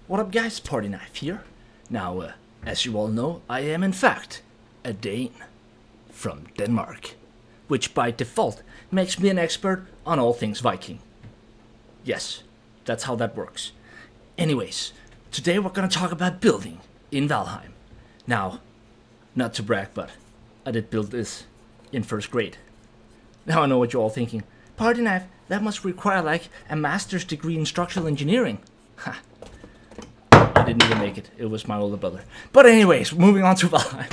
What up guys, Party Knife here. Now, as you all know, I am in fact a Dane from Denmark, which by default makes me an expert on all things Viking. Yes, that's how that works. Anyways, today we're gonna talk about building in Valheim. Now, not to brag, but I did build this in first grade. Now I know what you're all thinking. Party Knife, that must require like a master's degree in structural engineering. Ha. I didn't even make it. It was my older brother. But anyways, moving on to Valheim.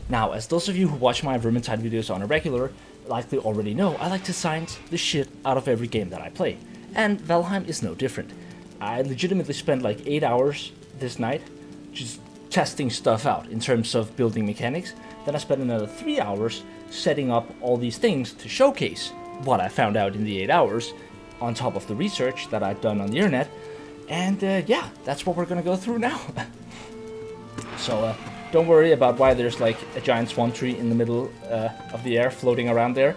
Now, as those of you who watch my Vermintide videos on a regular likely already know, I like to science the shit out of every game that I play. And Valheim is no different. I legitimately spent like 8 hours this night just testing stuff out in terms of building mechanics. Then I spent another 3 hours setting up all these things to showcase what I found out in the 8 hours, on top of the research that I've done on the internet. And yeah, that's what we're gonna go through now. So don't worry about why there's like a giant swan tree in the middle of the air floating around there.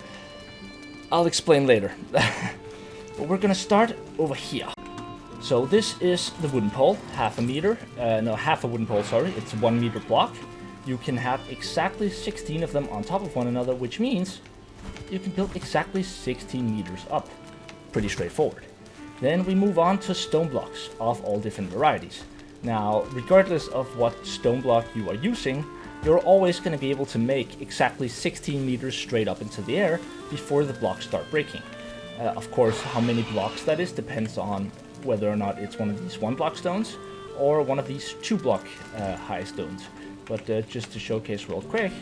I'll explain later. But we're gonna start over here. So this is the wooden pole, half a wooden pole, sorry. It's a 1 meter block. You can have exactly 16 of them on top of one another, which means you can build exactly 16 meters up. Pretty straightforward. Then we move on to stone blocks of all different varieties. Now, regardless of what stone block you are using, you're always going to be able to make exactly 16 meters straight up into the air before the blocks start breaking. Of course, how many blocks that is depends on whether or not it's one of these 1 block stones or one of these 2 block high stones. But just to showcase real quick,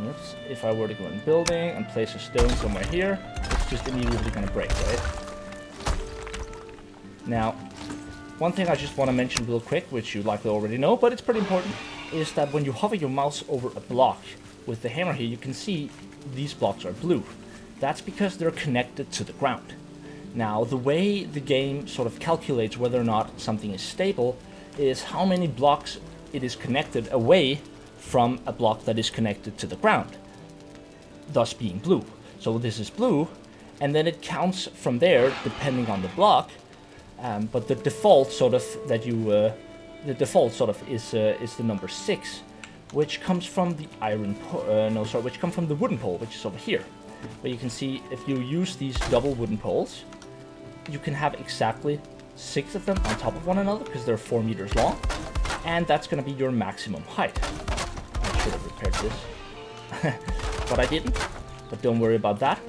oops, if I were to go in building and place a stone somewhere here, it's just immediately going to break, right? Now, one thing I just want to mention real quick, which you likely already know, but it's pretty important, is that when you hover your mouse over a block with the hammer here, you can see these blocks are blue. That's because they're connected to the ground. Now, the way the game sort of calculates whether or not something is stable is how many blocks it is connected away from a block that is connected to the ground, thus being blue. So this is blue, and then it counts from there depending on the block. But the default sort of is the number 6, which comes from the which comes from the wooden pole, which is over here. But you can see if you use these double wooden poles, you can have exactly 6 of them on top of one another because they're 4 meters long, and that's going to be your maximum height. I should have repaired this, but I didn't. But don't worry about that.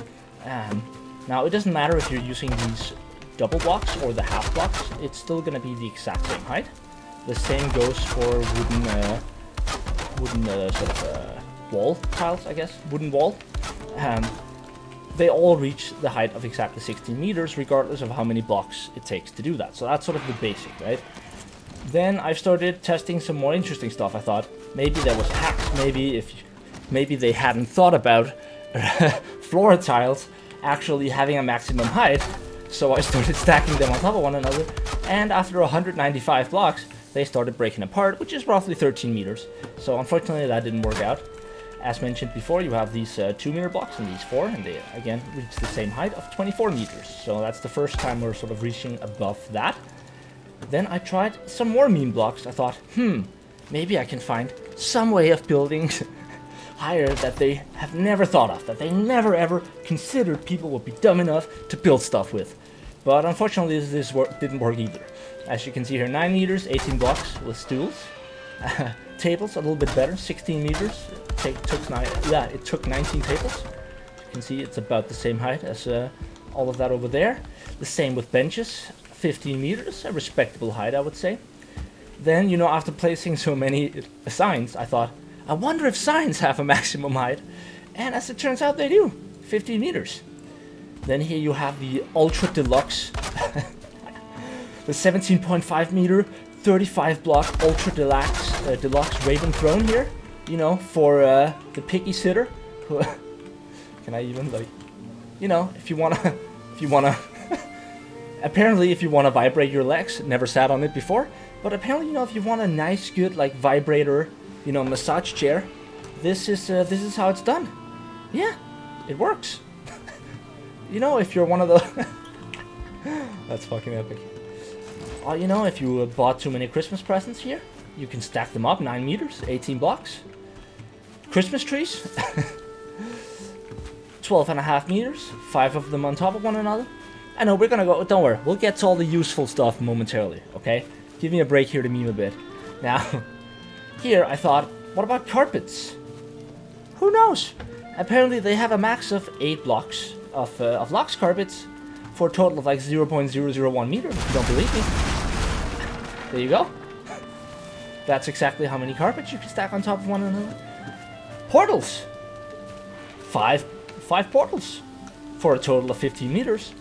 Now it doesn't matter if you're using these double blocks or the half blocks, it's still going to be the exact same height. The same goes for wooden wall tiles, I guess, wooden wall. They all reach the height of exactly 16 meters, regardless of how many blocks it takes to do that. So that's sort of the basic, right? Then I started testing some more interesting stuff. I thought maybe there was hacks, maybe they hadn't thought about floor tiles actually having a maximum height. So I started stacking them on top of one another, and after 195 blocks, they started breaking apart, which is roughly 13 meters. So unfortunately that didn't work out. As mentioned before, you have these 2 meter blocks and these 4, and they again reach the same height of 24 meters. So that's the first time we're sort of reaching above that. Then I tried some more mean blocks. I thought, maybe I can find some way of building higher that they have never thought of, that they never ever considered people would be dumb enough to build stuff with. But unfortunately this didn't work either. As you can see here, 9 meters, 18 blocks with stools. Tables, a little bit better, 16 meters. It took 19 tables. You can see it's about the same height as all of that over there. The same with benches, 15 meters, a respectable height, I would say. Then, you know, after placing so many signs, I thought, I wonder if signs have a maximum height. And as it turns out, they do, 15 meters. Then here you have the ultra deluxe, the 17.5 meter, 35 block ultra deluxe Raven throne here. You know, for the picky sitter. Can I even, like, you know, if you wanna, apparently if you wanna vibrate your legs, never sat on it before, but apparently, you know, if you want a nice, good, like, vibrator, you know, massage chair, this is how it's done. Yeah, it works. You know, if you're one of the... That's fucking epic. You know, if you bought too many Christmas presents here, you can stack them up 9 meters, 18 blocks. Christmas trees, 12.5 meters, 5 of them on top of one another. I know, we're gonna go, don't worry, we'll get to all the useful stuff momentarily, okay? Give me a break here to meme a bit. Now, here I thought, what about carpets? Who knows? Apparently they have a max of 8 blocks of Lox carpets for a total of like 0.001 meter, if you don't believe me. There you go. That's exactly how many carpets you can stack on top of one another. Portals! 5 portals for a total of 15 meters.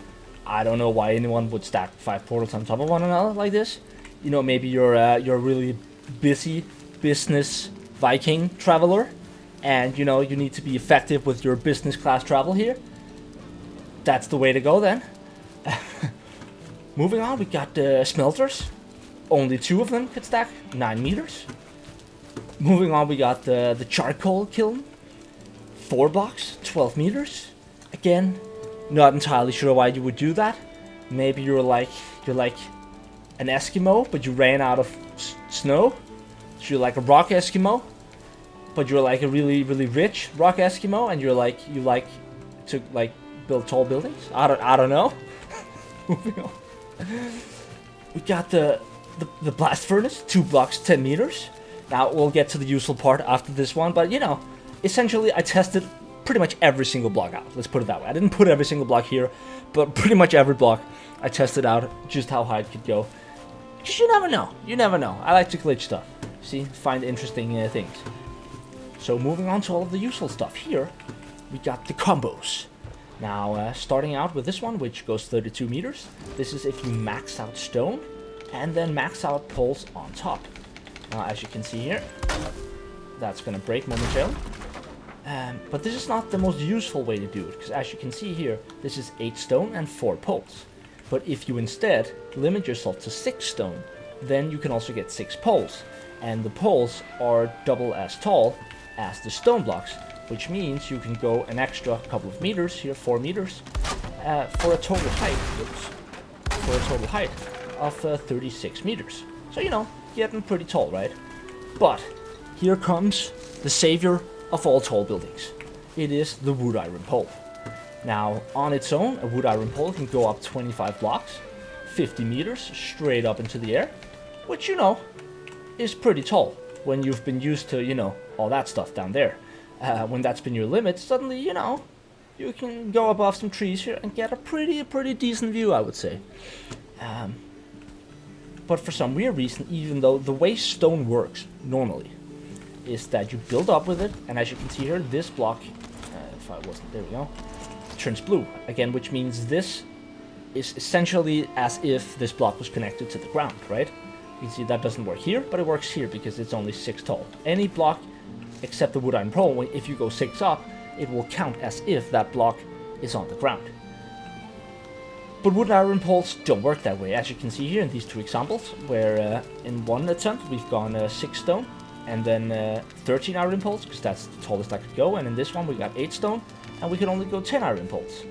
I don't know why anyone would stack 5 portals on top of one another like this. You know, maybe you're a really busy business Viking traveler, and you know you need to be effective with your business class travel here. That's the way to go then. Moving on, we got smelters. Only 2 of them could stack 9 meters. Moving on, we got the charcoal kiln. 4 blocks, 12 meters. Again, not entirely sure why you would do that. Maybe you're like an Eskimo, but you ran out of snow. So you're like a rock Eskimo, but you're like a really rich rock Eskimo, and you like to like build tall buildings. I don't know. Moving on. We got the blast furnace, 2 blocks, 10 meters. Now we'll get to the useful part after this one, but you know, essentially I tested pretty much every single block out. Let's put it that way. I didn't put every single block here, but pretty much every block I tested out just how high it could go. Because you never know. You never know. I like to glitch stuff. See, find interesting things. So moving on to all of the useful stuff here, we got the combos. Now, starting out with this one, which goes 32 meters. This is if you max out stone and then max out poles on top. Now, as you can see here, that's going to break momentarily. But this is not the most useful way to do it, because as you can see here, this is 8 stone and 4 poles. But if you instead limit yourself to 6 stone, then you can also get 6 poles. And the poles are double as tall as the stone blocks, which means you can go an extra couple of meters, here 4 meters, for a total height of 36 meters. So, you know, getting pretty tall, right? But here comes the savior of all tall buildings. It is the wood iron pole. Now, on its own, a wood iron pole can go up 25 blocks, 50 meters straight up into the air, which, you know, is pretty tall when you've been used to, you know, all that stuff down there. When that's been your limit, suddenly, you know, you can go above some trees here and get a pretty decent view, I would say. But for some weird reason, even though the way stone works normally is that you build up with it, and as you can see here, this block, if I wasn't, there we go, turns blue again, which means this is essentially as if this block was connected to the ground, right? You can see that doesn't work here, but it works here because it's only 6 tall. Any block except the wood iron pole, if you go 6 up, it will count as if that block is on the ground. But wood iron poles don't work that way, as you can see here in these 2 examples, where in one attempt we've gone 6 stone, and then 13 iron poles, because that's the tallest I could go, and in this one we got 8 stone, and we could only go 10 iron poles.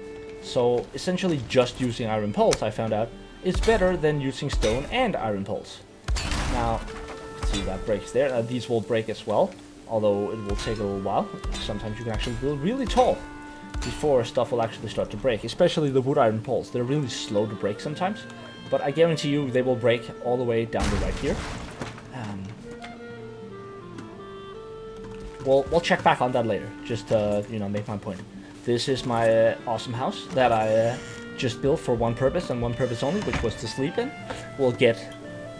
So essentially just using iron poles, I found out, is better than using stone and iron poles. Now, see that breaks there. These will break as well, although it will take a little while. Sometimes you can actually build really tall before stuff will actually start to break, especially the wood iron poles. They're really slow to break sometimes, but I guarantee you they will break all the way down to right here. We'll check back on that later, just to, you know, make my point. This is my awesome house that I just built for one purpose and one purpose only, which was to sleep in. We'll get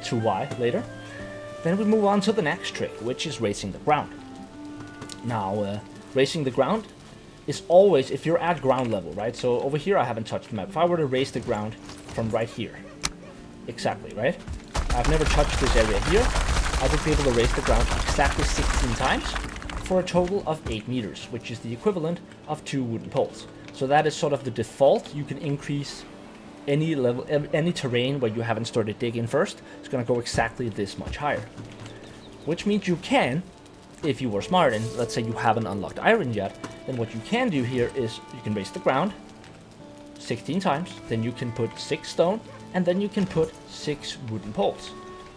to why later. Then we move on to the next trick, which is raising the ground. Now, raising the ground is always, if you're at ground level, right? So over here I haven't touched the map. If I were to raise the ground from right here, exactly, right? I've never touched this area here. I would be able to raise the ground exactly 16 times for a total of 8 meters, which is the equivalent of 2 wooden poles. So that is sort of the default. You can increase any level, any terrain where you haven't started digging first. It's going to go exactly this much higher. Which means you can, if you were smart and let's say you haven't unlocked iron yet, then what you can do here is you can raise the ground 16 times, then you can put 6 stone, and then you can put 6 wooden poles,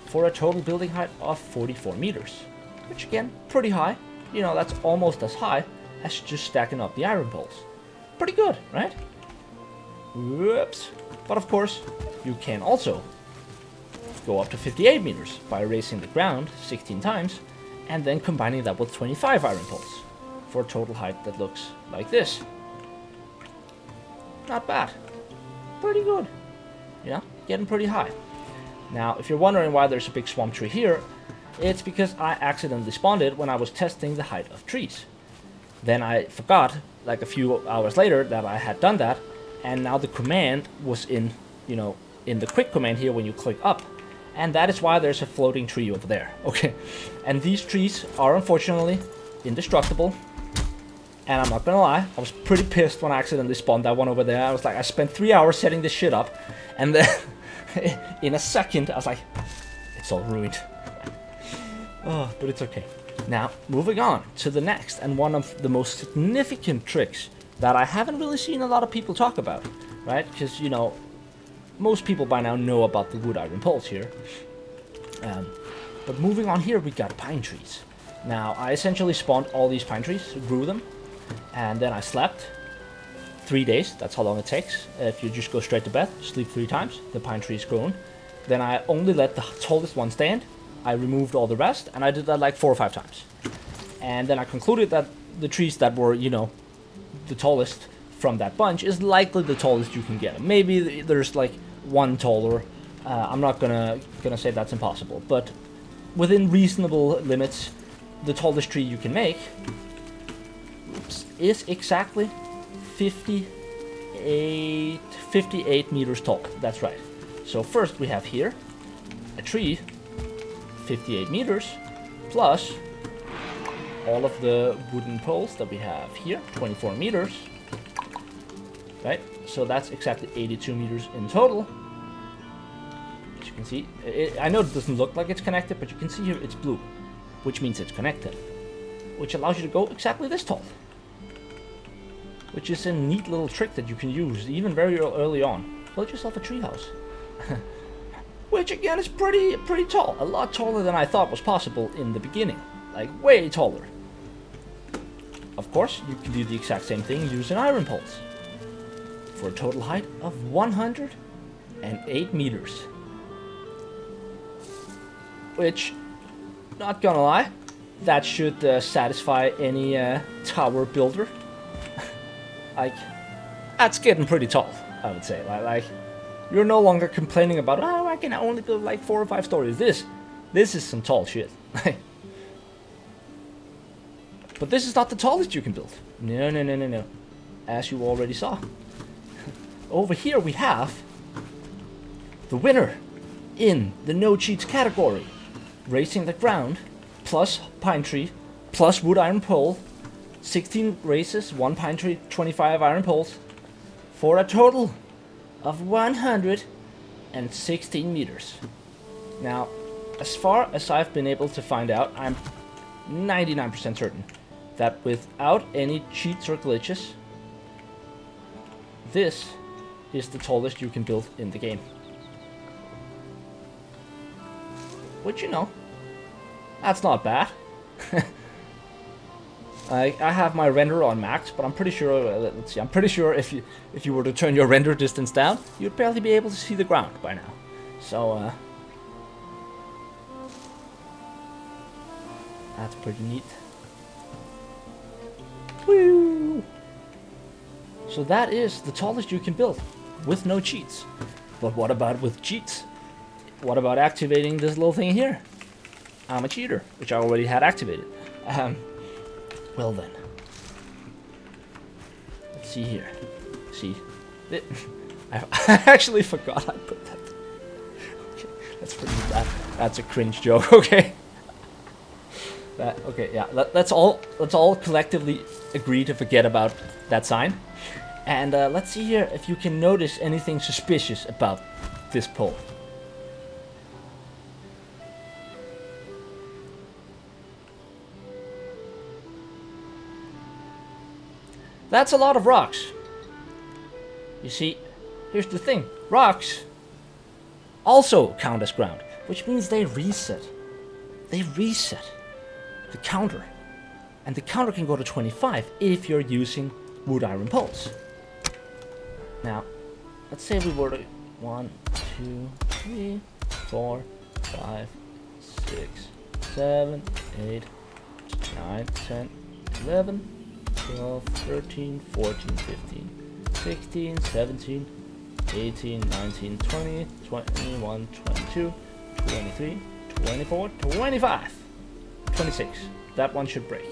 for a total building height of 44 meters. Which again, pretty high. You know, that's almost as high as just stacking up the iron poles. Pretty good, right? Whoops. But of course, you can also go up to 58 meters by raising the ground 16 times, and then combining that with 25 iron poles, for a total height that looks like this. Not bad. Pretty good. You know, getting pretty high. Now, if you're wondering why there's a big swamp tree here, it's because I accidentally spawned it when I was testing the height of trees. Then I forgot, like a few hours later, that I had done that, and now the command was in, you know, in the quick command here when you click up. And that is why there's a floating tree over there, okay? And these trees are unfortunately indestructible. And I'm not gonna lie, I was pretty pissed when I accidentally spawned that one over there. I was like, I spent 3 hours setting this shit up, and then in a second, I was like, it's all ruined. Oh, but it's okay. Now, moving on to the next, and one of the most significant tricks that I haven't really seen a lot of people talk about, right? Because, you know, most people by now know about the wood iron poles here. But moving on here, we got pine trees. Now, I essentially spawned all these pine trees, grew them, and then I slept 3 days. That's how long it takes. If you just go straight to bed, sleep 3 times, the pine tree is grown. Then I only let the tallest one stand. I removed all the rest, and I did that like 4 or 5 times. And then I concluded that the trees that were, you know, the tallest from that bunch is likely the tallest you can get. Maybe there's like one taller. I'm not gonna say that's impossible, but within reasonable limits, the tallest tree you can make is exactly 58 meters tall. That's right. So first we have here a tree 58 meters plus all of the wooden poles that we have here, 24 meters. Right? So that's exactly 82 meters in total. As you can see, I know it doesn't look like it's connected, but you can see here it's blue, which means it's connected, which allows you to go exactly this tall. Which is a neat little trick that you can use even very early on. Build yourself a treehouse. Which again is pretty tall. A lot taller than I thought was possible in the beginning. Like way taller. Of course, you can do the exact same thing using iron poles. For a total height of 108 meters. Which, not gonna lie, that should satisfy any tower builder. Like, that's getting pretty tall, I would say. Like, you're no longer complaining about, oh, I can only build like 4 or 5 stories. This is some tall shit. But this is not the tallest you can build. No. As you already saw. Over here we have the winner in the no cheats category. Raising the ground, plus pine tree, plus wood iron pole, 16 races, 1 pine tree, 25 iron poles, for a total of 116 meters. Now, as far as I've been able to find out, I'm 99% certain that without any cheats or glitches, this is the tallest you can build in the game. Which, you know, that's not bad. I have my render on max, but I'm pretty sure, let's see, I'm pretty sure if you were to turn your render distance down, you'd barely be able to see the ground by now. So, that's pretty neat. Woo! So that is the tallest you can build, with no cheats. But what about with cheats? What about activating this little thing here? I'm a cheater, which I already had activated. Well then. Let's see here. See. I actually forgot I put that. Okay, that's pretty bad. That's a cringe joke, okay? Okay, yeah. Let's all collectively agree to forget about that sign. And let's see here if you can notice anything suspicious about this pole. That's a lot of rocks. You see, here's the thing. Rocks also count as ground, which means they reset. They reset the counter. And the counter can go to 25 if you're using wood iron poles. Now, let's say we were to 1, 2, 3, 4, 5, 6, 7, 8, 9, 10, 11, 12, 13, 14, 15, 16, 17, 18, 19, 20, 21, 22, 23, 24, 25, 26. That one should break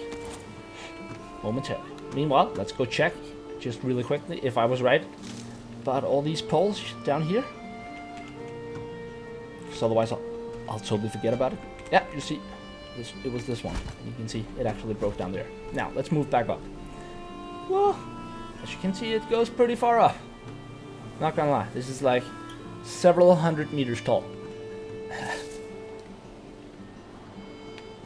momentarily. Meanwhile, let's go check just really quickly if I was right about all these poles down here. Because otherwise I'll totally forget about it. Yeah, you see, it was this one. And you can see it actually broke down there. Now, let's move back up. Well, as you can see, it goes pretty far up. Not gonna lie, this is like several hundred meters tall.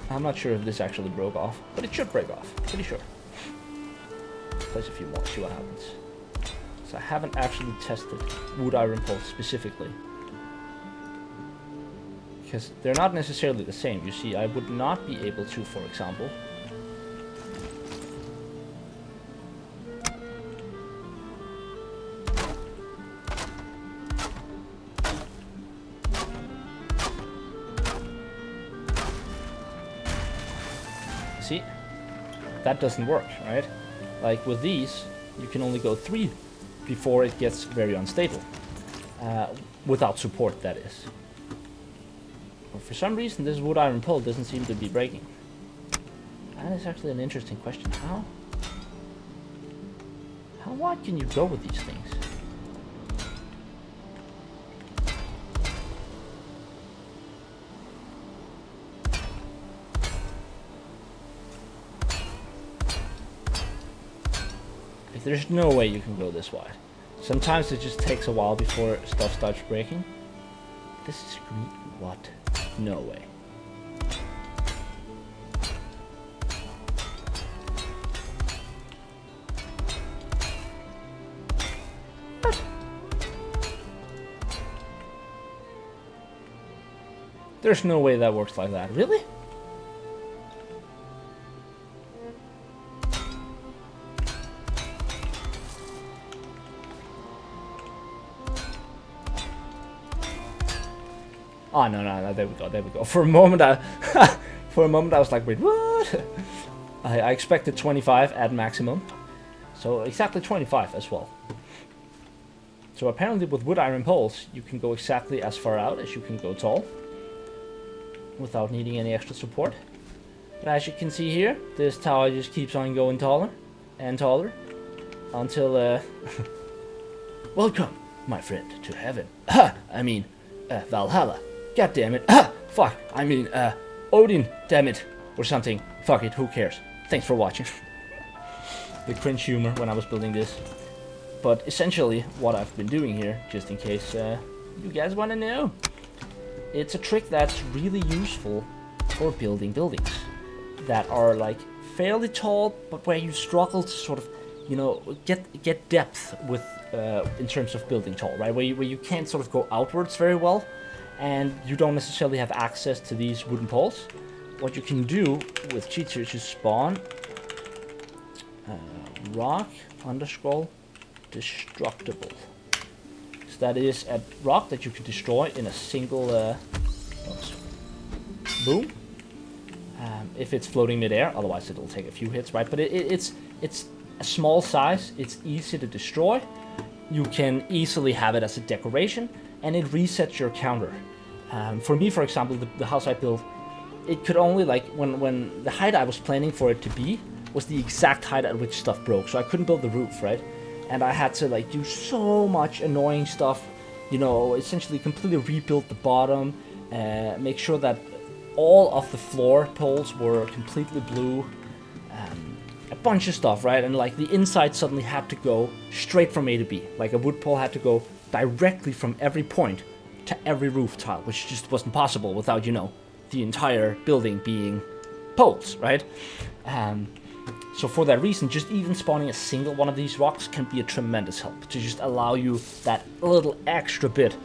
I'm not sure if this actually broke off, but it should break off, pretty sure. Place a few more, see what happens. So I haven't actually tested wood iron poles specifically, because they're not necessarily the same. You see, I would not be able to, for example, see, that doesn't work, right? Like with these, you can only go 3 before it gets very unstable. Without support, that is. But for some reason, this wood iron pole doesn't seem to be breaking. That is actually an interesting question. How wide can you go with these things? There's no way you can go this wide. Sometimes it just takes a while before stuff starts breaking. This is what? No way. What? There's no way that works like that. Really? Oh, no, there we go. For a moment I was like, wait, what? I expected 25 at maximum. So exactly 25 as well. So apparently with wood iron poles, you can go exactly as far out as you can go tall, without needing any extra support. But as you can see here, this tower just keeps on going taller and taller, until, welcome, my friend, to heaven. Valhalla. God damn it. Fuck. Odin, damn it. Or something. Fuck it, who cares? Thanks for watching. The cringe humor when I was building this. But essentially, what I've been doing here, just in case you guys want to know, it's a trick that's really useful for building buildings that are like fairly tall, but where you struggle to sort of, you know, get depth with in terms of building tall, right? Where you can't sort of go outwards very well, and you don't necessarily have access to these wooden poles. What you can do with cheats is just spawn rock _ destructible. So that is a rock that you can destroy in a single boom. If it's floating midair, otherwise it'll take a few hits, right? But it's a small size, it's easy to destroy. You can easily have it as a decoration, and it resets your counter. For me, for example, the house I built, it could only, like, when the height I was planning for it to be was the exact height at which stuff broke, so I couldn't build the roof, right? And I had to, like, do so much annoying stuff, you know, essentially completely rebuild the bottom, make sure that all of the floor poles were completely blue, a bunch of stuff, right? And like the inside suddenly had to go straight from A to B. Like a wood pole had to go directly from every point to every roof tile, which just wasn't possible without, you know, the entire building being poles, right? So for that reason, just even spawning a single one of these rocks can be a tremendous help to just allow you that little extra bit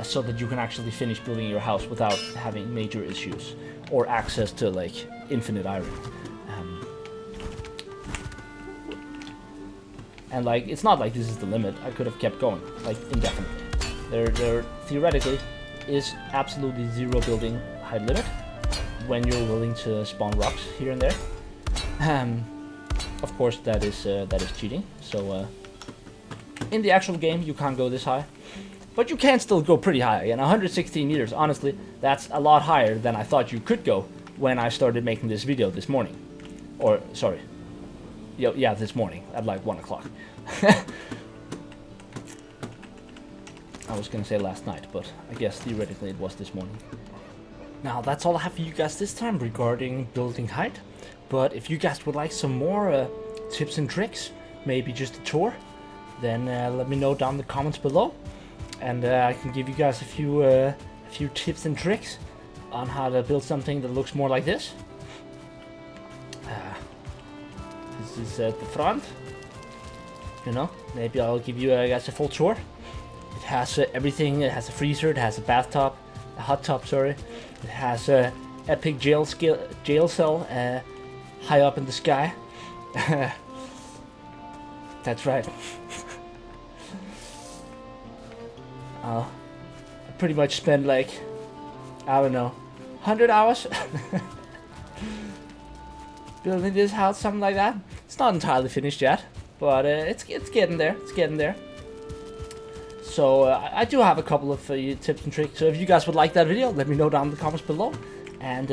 so that you can actually finish building your house without having major issues or access to like infinite iron. And like, it's not like this is the limit. I could have kept going like indefinitely. There theoretically is absolutely zero building height limit when you're willing to spawn rocks here and there. Of course, that is cheating. So in the actual game, you can't go this high, but you can still go pretty high. And 116 meters, honestly, that's a lot higher than I thought you could go when I started making this video this morning. Or sorry, yeah, this morning at like 1 o'clock. I was gonna say last night, but I guess theoretically it was this morning. Now that's all I have for you guys this time regarding building height. But if you guys would like some more tips and tricks, maybe just a tour, then let me know down in the comments below, and I can give you guys a few tips and tricks on how to build something that looks more like this. This is the front. You know, maybe I'll give you guys a full tour. It has everything. It has a freezer. It has a bathtub, a hot tub. Sorry. It has a epic jail cell high up in the sky. That's right. I pretty much spent like, I don't know, 100 hours building this house, something like that. It's not entirely finished yet, but it's getting there. It's getting there. So I do have a couple of tips and tricks. So if you guys would like that video, let me know down in the comments below, and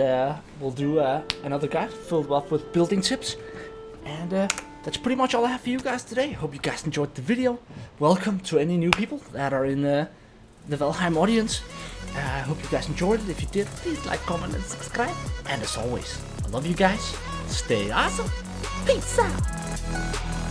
we'll do another guide filled up with building tips. And that's pretty much all I have for you guys today. Hope you guys enjoyed the video. Welcome to any new people that are in the Valheim audience. I hope you guys enjoyed it. If you did, please like, comment, and subscribe. And as always, I love you guys. Stay awesome. Peace out.